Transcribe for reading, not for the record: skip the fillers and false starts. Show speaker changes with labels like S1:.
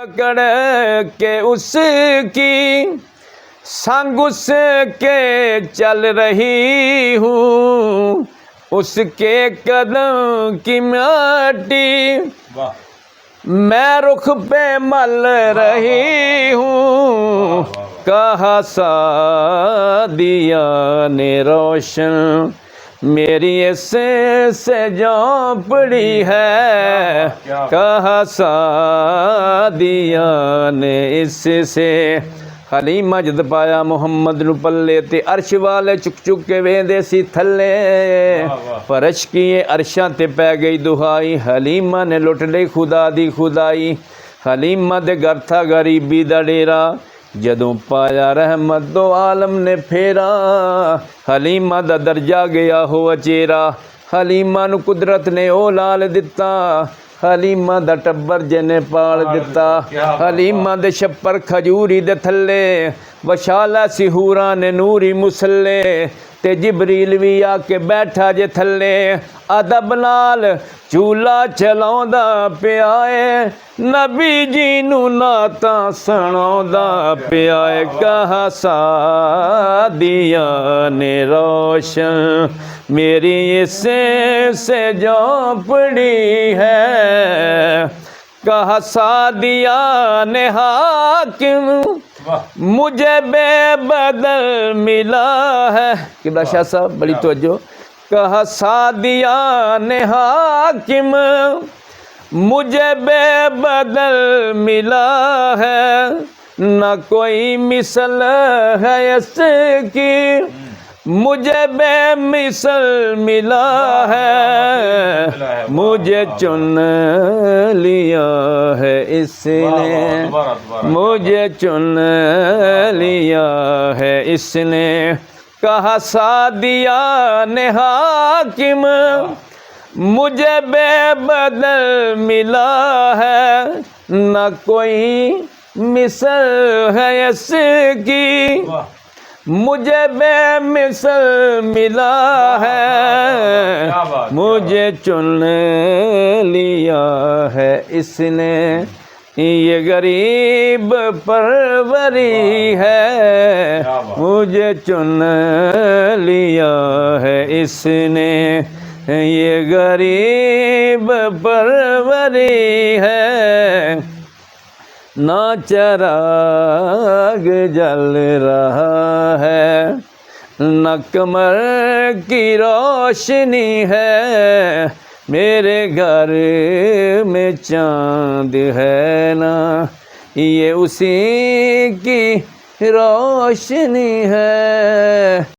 S1: پکڑ کے اس کی سنگ اس کے چل رہی ہوں، اس کے قدم کی مٹی میں رخ پہ مل رہی ہوں۔ کہا سعدیہ نے روشن میری اس سے جھونپڑی ہے، کہا سعدیہ نے اس سے۔ حلیمہ جد پایا محمد نو پلے تے عرش والے چک چک کے ویندے سی تھلے، فرش کیے عرشاں تے پہ گئی دہائی، حلیمہ نے لٹ لئی خدا دی خدائی۔ حلیمہ دے گھر تھا غریبی دا ڈیرا، جدوں پایا رحمت دو عالم نے پھیرا، حلیمہ دا درجہ گیا ہو اچیرا، حلیمہ نو قدرت نے او لال دتا، حلیمہ دا ٹبر جنے پال دتا، حلیمہ دے شپر کھجوری دے تھلے، وشالا سی حوراں نے نوری مسلے، تے جبریل وی آ کے بیٹھا جے تھلے، ادب نال چولہا چلاوندا پیا اے، نبی جی نو نعتاں سناوندا پیا اے، کہا سعدیہ نے روشن میری اس سے جھونپڑی ہے، کہا سعدیہ نے حاکم مجھے بے بدل ملا ہے۔ قبلہ شاہ صاحب بڑی توجہ، کہا سعدیہ نے حاکم مجھے بے بدل ملا ہے، نہ کوئی مثل ہے اس کی مجھے بے مثل ملا ہے، مجھے چن لیا ہے اس نے، مجھے چن لیا ہے اس نے، کہا سعدیہ نے حاکم مجھے بے بدل ملا ہے، نہ کوئی مثل ہے اس کی مجھے بے مثل ملا ہے، مجھے چن لیا ہے اس نے، یہ غریب پروری ہے، مجھے چن لیا ہے اس نے، یہ غریب پروری ہے، نہ چراغ جل رہا ہے، نہ قمر کی روشنی ہے، میرے گھر میں چاند ہے نا، یہ اسی کی روشنی ہے۔